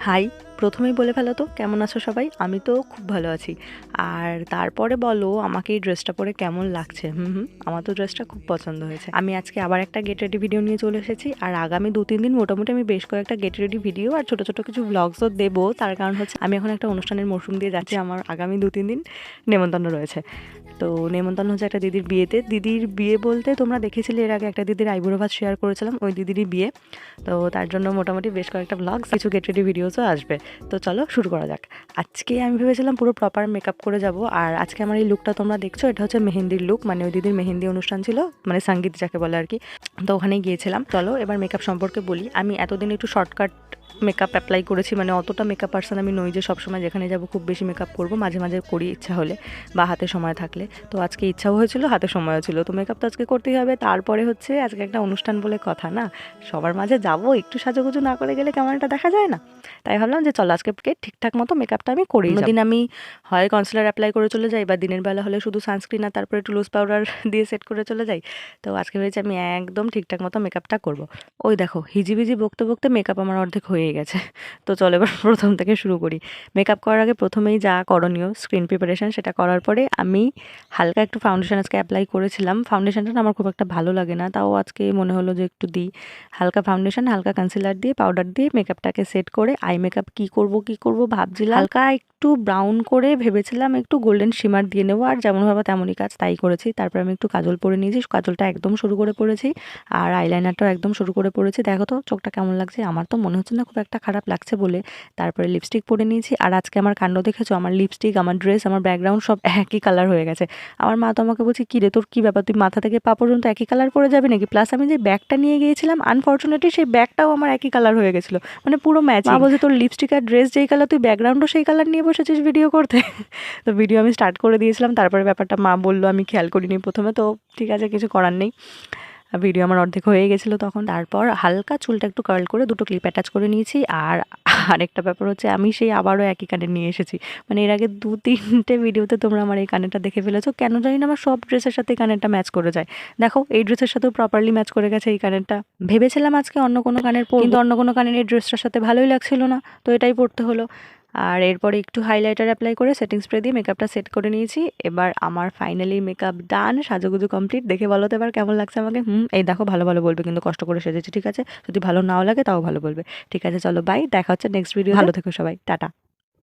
High, প্রথমেই বলে ফেলো তো কেমন আছো সবাই? আমি তো খুব ভালো আছি। আর তারপরে বলো আমাকে এই ড্রেসটা পরে কেমন লাগছে। আমার তো ড্রেসটা খুব পছন্দ হয়েছে। আমি আজকে আবার একটা গেট রেডি ভিডিও নিয়ে চলে এসেছি, আর আগামী 2-3 দিন মোটামুটি আমি বেশ কয়েকটা গেট রেডি ভিডিও আর ছোটো ছোটো কিছু ব্লগসও দেবো। তার কারণ হচ্ছে আমি এখন একটা অনুষ্ঠানের মরশুম দিয়ে যাচ্ছি। আমার আগামী 2-3 দিন নেমন্তন্ন রয়েছে। তো নেমন্তন্ন হচ্ছে একটা দিদির বিয়েতে। দিদির বিয়ে বলতে তোমরা দেখেছিলে এর আগে একটা দিদির আইবুড়ো ভাত শেয়ার করেছিলাম, ওই দিদিরই বিয়ে। তো তার জন্য মোটামুটি বেশ কয়েকটা ব্লগস, কিছু গেট রেডি ভিডিওসও আসবে। তো চলো শুরু করা যাক। আজকে আমি ভেবেছিলাম পুরো প্রপার মেকআপ করে যাব, আর আজকে আমার এই লুকটা তোমরা দেখছো, এটা হচ্ছে মেহেন্দির লুক। মানে ওই দিদির মেহেন্দি অনুষ্ঠান ছিল, মানে সঙ্গীত যাকে বলে আর কি। তো ওখানেই গিয়েছিলাম। চলো এবার মেকআপ সম্পর্কে বলি। আমি এতদিন একটু শর্টকাট মেকআপ অ্যাপ্লাই করেছি, মানে অতটা মেকআপ পার্সন আমি নই যে সবসময় যেখানে যাব খুব বেশি মেকআপ করবো। মাঝে মাঝে করি ইচ্ছা হলে বা হাতে সময় থাকলে। তো আজকে ইচ্ছাও হয়েছিল, হাতে সময়ও ছিল, তো মেকআপ তো আজকে করতেই হবে। তারপরে হচ্ছে আজকে একটা অনুষ্ঠান বলে কথা না, সবার মাঝে যাব, একটু সাজুগুজু না করে গেলে কেমন একটা দেখা যায় না। তাই ভাবলাম যে চলো আজকে ঠিকঠাক মতো মেকআপটা আমি করেই যাব। দিন আমি হয় কনসিলার অ্যাপ্লাই করে চলে যাই, বা দিনের বেলা হলে শুধু সানস্ক্রিন আর তারপরে একটু লুজ পাউডার দিয়ে সেট করে চলে যাই। তো আজকে ভেবেছি আমি একদম ঠিকঠাক মতো মেকআপটা করবো। ওই দেখো হিজিবিজি বকতে বকতে মেকআপ আমার অর্ধেক হয়ে গেছে। তো চলো এবার প্রথম থেকে শুরু করি। মেকআপ করার আগে প্রথমেই যা করণীয় স্ক্রিন প্রিপারেশন, সেটা করার পরে আমি হালকা একটু ফাউন্ডেশন আজকে অ্যাপ্লাই করেছিলাম। ফাউন্ডেশনটা না আমার খুব একটা ভালো লাগে না, তাও আজকে মনে হলো যে একটু দিই। হালকা ফাউন্ডেশন, হালকা কনসিলার দিয়ে, পাউডার দিয়ে মেকআপটাকে সেট করে আই মেকআপ কী করবো ভাবছিলাম। হালকা একটু ব্রাউন করে ভেবেছিলাম একটু গোল্ডেন শিমার দিয়ে নেবো, আর যেমন ভাবে তেমনই কাজ, তাই করেছি। তারপর আমি একটু কাজল পরে নিয়েছি, কাজলটা একদম শুরু করে পড়েছি, আর আইলাইনারটাও একদম শুরু করে পড়েছি। দেখো তো চোখটা কেমন লাগছে, আমার তো মনে হচ্ছে না খুব একটা খারাপ লাগছে বলে। তারপরে লিপস্টিক পরে নিয়েছি, আর আজকে আমার কাণ্ড দেখেছো, আমার লিপস্টিক, আমার ড্রেস, আমার ব্যাকগ্রাউন্ড সব একই কালার হয়ে গেছে। আমার মা তো আমাকে বলছে, কী রে তোর কী ব্যাপার, তুই মাথা থেকে পা পর্যন্ত একই কালার পরে যাবে নাকি? প্লাস আমি যে ব্যাগটা নিয়ে গিয়েছিলাম আনফর্চুনেটলি সেই ব্যাগটাও আমার একই কালার হয়ে গেছিলো, মানে পুরো ম্যাচ। মা বলছে তোর লিপস্টিক আর ড্রেস যেই কালার, তুই ব্যাকগ্রাউন্ডও সেই কালার নিয়ে বসেছিস ভিডিও করতে। তো ভিডিও আমি স্টার্ট করে দিয়েছিলাম, তারপরে ব্যাপারটা মা বললো, আমি খেয়াল করিনি প্রথমে। তো ঠিক আছে, কিছু করার নেই। ভিডিও আমার অর্ধেক হয়ে গেছিলো তখন। তারপর হালকা চুলটা একটু কার্ল করে দুটো ক্লিপ অ্যাটাচ করে নিয়েছি। আর আরেকটা ব্যাপার হচ্ছে আমি সেই আবারও একই কানের নিয়ে এসেছি। মানে এর আগে 2-3টে ভিডিওতে তোমরা আমার এই কানেরটা দেখে ফেলেছো, কেন জানি না আমার সব ড্রেসের সাথে এই কানেরটা ম্যাচ করে যায়। দেখো এই ড্রেসের সাথেও প্রপারলি ম্যাচ করে গেছে এই কানেরটা। ভেবেছিলাম আজকে অন্য কোনো কানের পরবো, কিন্তু অন্য কোনো কানের এই ড্রেসটার সাথে ভালোই লাগছিল না, তো এটাই পরতে হলো। আর এরপরে একটু হাইলাইটার অ্যাপ্লাই করে সেটিং স্প্রে দিয়ে মেকআপটা সেট করে নিয়েছি। এবার আমার ফাইনালি মেকআপ ডান, সাজুগুজু কমপ্লিট। দেখে বলো তো এবার কেমন লাগছে আমাকে। এই দেখো ভালো ভালো বলবে, কিন্তু কষ্ট করে সেজেছি, ঠিক আছে? যদি ভালো নাও লাগে তাও ভালো বলবে। ঠিক আছে চলো বাই, দেখা হচ্ছে নেক্সট ভিডিও। ভালো থেকো সবাই, টাটা।